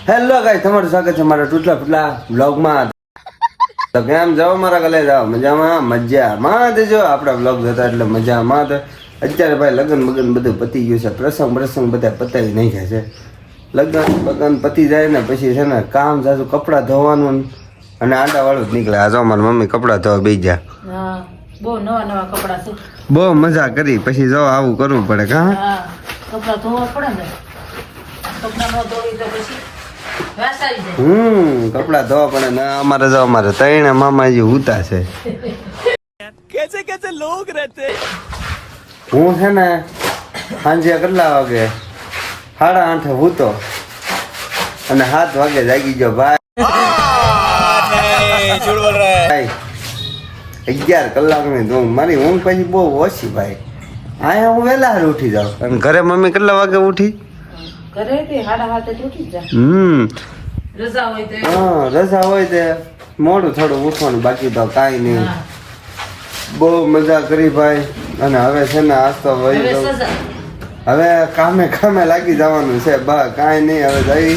Hello guys, તમારું સ્વાગત છે મારા તૂટલા ફૂટલા વ્લોગમાં. તો કેમ જાઓ મારા ગલે જાઓ? મજામાં દેજો. આપણા વ્લોગ જોતા એટલે મજામાં. તો અત્યારે ભાઈ લગ્ન બગન બધું પતી ગયું છે. પ્રસંગ બધા પતાવી નાખ્યા છે. લગ્ન બગન પતી જાય ને પછી છે ને કામ જાજુ, કપડાં ધોવાનું અને આડાવાળું જ નીકળે. આ જો મારી મમ્મી કપડાં ધોવા બેસી ગયા. બહુ નવા કપડા છે. બહુ મજા કરી. પછી જો આવું કરવું પડે. કા કપડા ધોવા પડે ને, કપડા ન ધોવી તો પછી કપડા ધોવા પડે ને. અમારે ત્રણે મામાજી હુતા છે. कैसे लोग रहते હું છે ને સાંજે કેટલા વાગે 8:30 હુતો અને 7 વાગે જાગી ગયો ભાઈ. 11 કલાકની ઊંઘ. મારી ઊંઘ પછી બહુ ઓછી ભાઈ. અહીંયા હું વહેલા ઉઠી જાઉં. અને ઘરે મમ્મી કેટલા વાગે ઉઠી? ઘરેથી 7:30 ઉઠી જાય. રજા હોય તો રજા હોય તે મોડું થોડું ઉઠવાનું, બાકી તો કાંઈ નહીં. બહુ મજા કરી ભાઈ. અને હવે છે ને આજ તો હવે કામે લાગી જવાનું છે. બા કાંઈ નહીં, હવે જઈ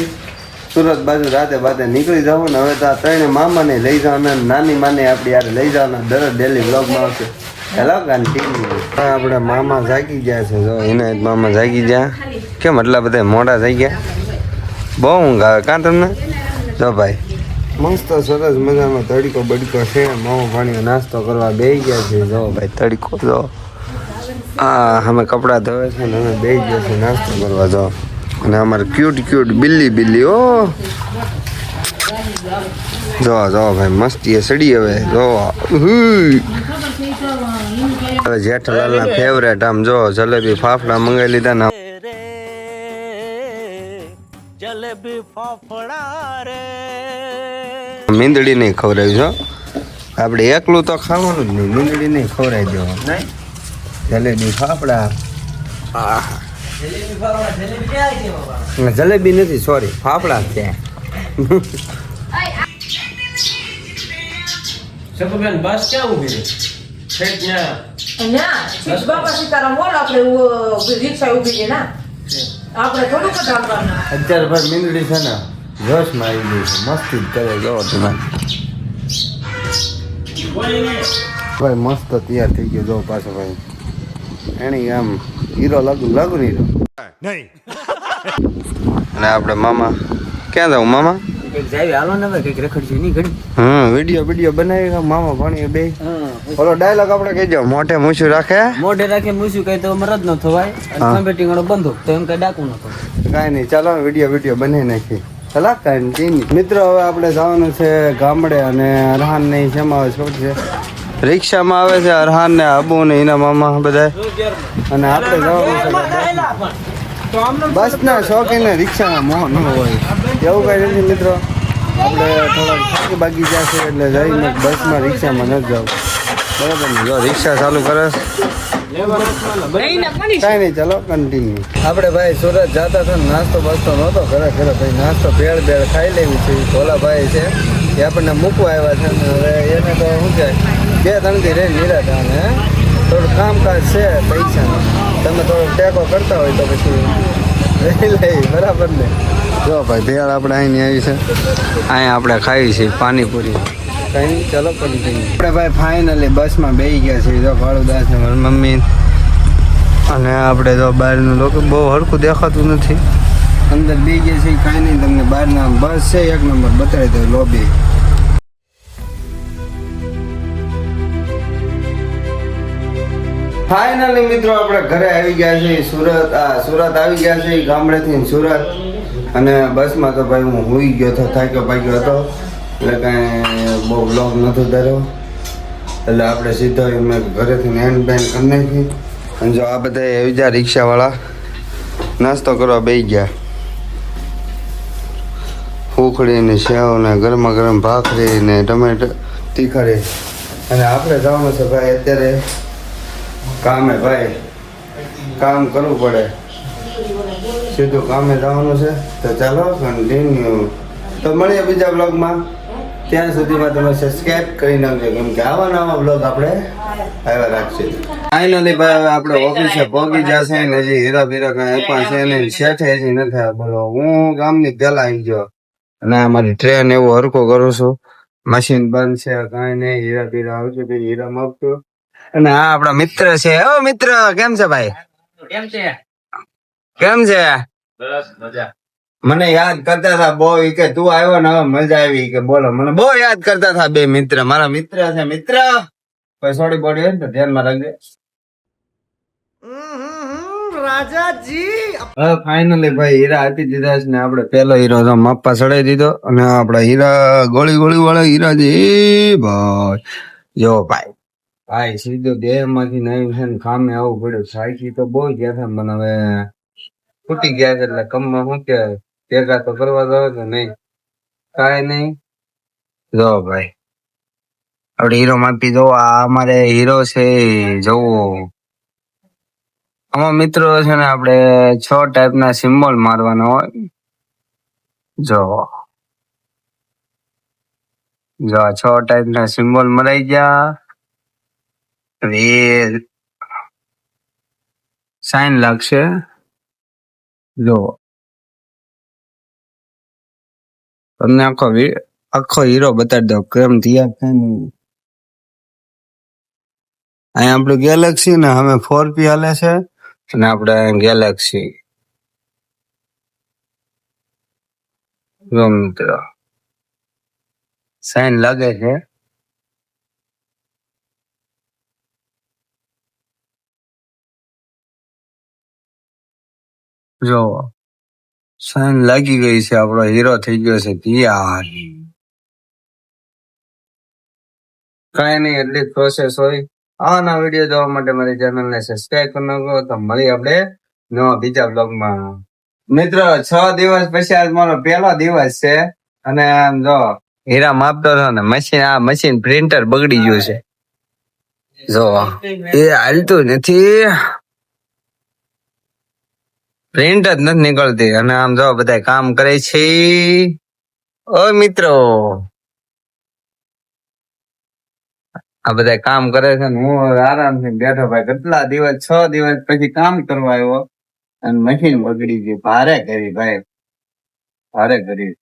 સુરત બાજુ રાતે નીકળી જવું ને. હવે તો આ ત્રણે મામાને લઈ જવાના, નાની માને આપણી યાર લઈ જવાના. દરરોજ ડેલી બ્લોગમાં આવશે. હેલો આપણે મામા જાગી ગયા છે. જો એના મામા જાગી ગયા. કેમ એટલા બધા મોડા થઈ ગયા? બહુ ઊંઘ આવે કાં તમને? જો ભાઈ મસ્ત સરસ મજાનો તડકો બડકો છે. મામા પાણીનો નાસ્તો કરવા બેસી ગયા છે. જો ભાઈ તડકો જો. હા, અમે કપડાં ધોવે છે ને અમે બેસી ગયા છે નાસ્તો કરવા. જો અને અમારે ક્યુટ બિલ્લી ઓ જો ભાઈ મસ્તી એ સડી. હવે જો હવે જેઠાલાલના ફેવરેટ આમ જો જલેબી ફાફડા મંગાવી લીધા ને. जलेबी फाफड़ा रे મીંદડી નહીં ખવડાવી છો. આપણે એકલું તો ખાવાનું જ નહીં, મીંદડી નહીં ખવડાવી દેવા. જલેબી ફાફડા. જલેબી નથી, સોરી, ફાફડા છે. શકુબેન બસ ક્યાં ઊભી છે? ત્યાં બાપા સીતારામ બોલ, આપણે રિક્ષા ઉભી છે ના, આપણે થોડુંક જ આવવાના. અત્યારે ભાઈ મીંદડી છે ને જોશમાં આવી ગઈ છે. મસ્તી જ કરે. જો તમે ભાઈ મસ્ત તૈયાર થઈ ગયો. જો પાછો ભાઈ એની આમ હીરો લગુ હીરો નહીં. અને આપણે મામા ક્યાં જાવ? મામા વિડીયો બનાવી મામા ભણી બે. ઓલો ડાયલોગ આપણે કહી દો, મોઢે મૂછું રાખે મૂછું કઈ તો મરદ ન થવાય અને બેટિંગ વાળો બંધો તો એમ કઈ ડાકુ ન થવાય. કાંઈ નહીં, ચાલો વિડીયો બનાવી નાખી. ચાલો કાંઈ નહીં મિત્રો. હવે આપણે જવાનું છે ગામડે અને અરહાન ને શેમાં આવે છે? રિક્ષામાં આવે છે અરહાન ને આબુ ને એના મામા બધા. અને આપણે જવાનું છે બસના શોખીને રિક્ષાના મોહ ન હોય એવું કાંઈ નથી મિત્રો. આપણે થોડાક થાકી બાકી જશે એટલે જઈને બસમાં રિક્ષામાં ન જાવ. બરાબર ને? જો રિક્ષા ચાલુ કરે. કાંઈ નહીં, ચાલો કન્ટિન્યુ. આપણે ભાઈ સુરત જતા હતા, નાસ્તો બાસ્તો નહોતો ઘરે ભાઈ. નાસ્તો ભેળ ખાઈ લેવી છે. ભોલાભાઈ છે એ આપણને મૂકવા આવ્યા છે ને હવે એને તો શું છે 2-3 દી રહી નિરાતા. અને થોડું કામકાજ છે પૈસાનું, તમે થોડોક ટેકો કરતા હોય તો પછી લઈ લઈ. બરાબર ને? જો ભાઈ ભેળ આપણે અહીંની આવી છે. અહીંયા આપણે ખાઈ છીએ પાણીપુરી. કંઈ ચાલો કન્ટિન્યુ. આપણે ભાઈ ફાઇનલી બસમાં બેસી ગયા છીએ. જો ભાડુદાસ ને મારી મમ્મી. અને આપણે જો બહારનું લોકો બહુ હરખું દેખાતું નથી. અંદર બેસી ગયા છીએ. કાંઈ નહીં, તમને બહારના બસ છે 1 નંબર બતાવી દો લોબી. ફાઇનલી મિત્રો આપણે ઘરે આવી ગયા છીએ. સુરત આવી ગયા છે ગામડેથી સુરત. અને બસમાં તો ભાઈ હું હોઈ ગયો હતો, થાક્યો પાક્યો હતો એટલે કાંઈ બહુ બ્લોગ નહોતો ધર્યો. એટલે આપણે સીધો મેં ઘરેથી હેન્ડ બેન્ડ કરી નાખી. અને જો આ બધા આવી ગયા રિક્ષાવાળા નાસ્તો કરવા બેસી ગયા. ફૂખડી ને સેવ ને ગરમા ગરમ ભાખરી ને ટમેટો તીખરી. અને આપણે જવાનું છે ભાઈ અત્યારે કામે. ભાઈ કામ કરવું પડે, સીધું કામે જવાનું છે. તો ચાલો કન્ટિન્યુ. તો મળીએ બીજા બ્લોગમાં. ત્યાં સુધીમાં તમે સબસ્ક્રાઇબ કરી નાખજો, કેમ કે આવા નવા બ્લોગ આપણે આવ્યા રાખશે. ફાઇનલી ભાઈ હવે આપણે ઓફિસે પહોંચી જશે ને હજી હીરા બીરા કાંઈ આપ્યા છે ને શેઠે હજી નથી. બોલો હું ગામની પહેલા આવી ગયો. અને અમારી ટ્રેન એવું હરખું કરું છું. મશીન બંધ છે, કાંઈ નહીં. હીરા પીરા આવશે પછી હીરા માપતું. અને આ આપણા મિત્ર છે. ઓ મિત્ર, કેમ છે ભાઈ? કેમ છે? મને યાદ કરતા હતા બહુ, ઈ કે તું આવ્યો ને હવે મજા આવી, ઈ કે બોલો. મને બહુ યાદ કરતા હતા બે મિત્ર, મારા મિત્ર છે. મિત્ર કોઈ સોડી બોડી હોય ને તો ધ્યાનમાં રાખજે. હવે ફાઇનલી ભાઈ હીરા આપી દીધા છે ને આપણે પેલો હીરો તો માપવા ચડાવી દીધો. અને આપડા હીરા ગોળી ગોળી વાળા હીરા છે એ ભાઈ. જો ભાઈ ભાઈ સીધો દેહ માંથી નહીં છે ને કામે આવવું પડ્યું. સાઈકી તો બહુ ગયા છે મને હવે ફૂટી ગયા છે એટલે કમમાં શું કે ભેગા તો કરવા દો કે નહીં, કાંઈ નહીં. જો ભાઈ આપડે હીરો માપી દો. આ અમારે હીરો છે જોવો. આમાં મિત્રો છે ને આપણે 6 ટાઈપના સિમ્બોલ મારવાના હોય. જો જો 6 ટાઈપના સિમ્બોલ મરાઈ ગયા. હવે એ સાઈન લાગશે. જો તમને આખો હીરો બતાડી દો કેમ તૈયાર થાય ને. અહીંયા આપણું ગેલેક્સી ને હવે 4P હાલે છે અને આપણે ગેલેક્સી. જો મિત્રો સાઈન લાગે છે. જો સાઈન લાગી ગઈ છે. આપણો હીરો થઈ ગયો છે તૈયાર. કઈ નહીં, એટલી જ પ્રોસેસ હોય. આના વિડીયો જોવા માટે મારી ચેનલને સબસ્ક્રાઇબ કરી નાખો. તો મળી આપણે નવા બીજા બ્લોગમાં. મિત્રો 6 દિવસ પછી આજ મારો પહેલો દિવસ છે અને આમ જો હીરા માપતો હતો ને મશીન પ્રિન્ટર બગડી ગયું છે. જો એ હાલતું નથી, પ્રિન્ટ જ નથી નીકળતી. અને આમ જો બધા કામ કરે છે. ઓ મિત્રો આ બધા કામ કરે છે ને હું આરામથી બેઠો ભાઈ. કેટલા દિવસ 6 દિવસ પછી કામ કરવા આવ્યો અને મશીન બગડી ગઈ. ભારે કરી ભાઈ, ભારે કરી.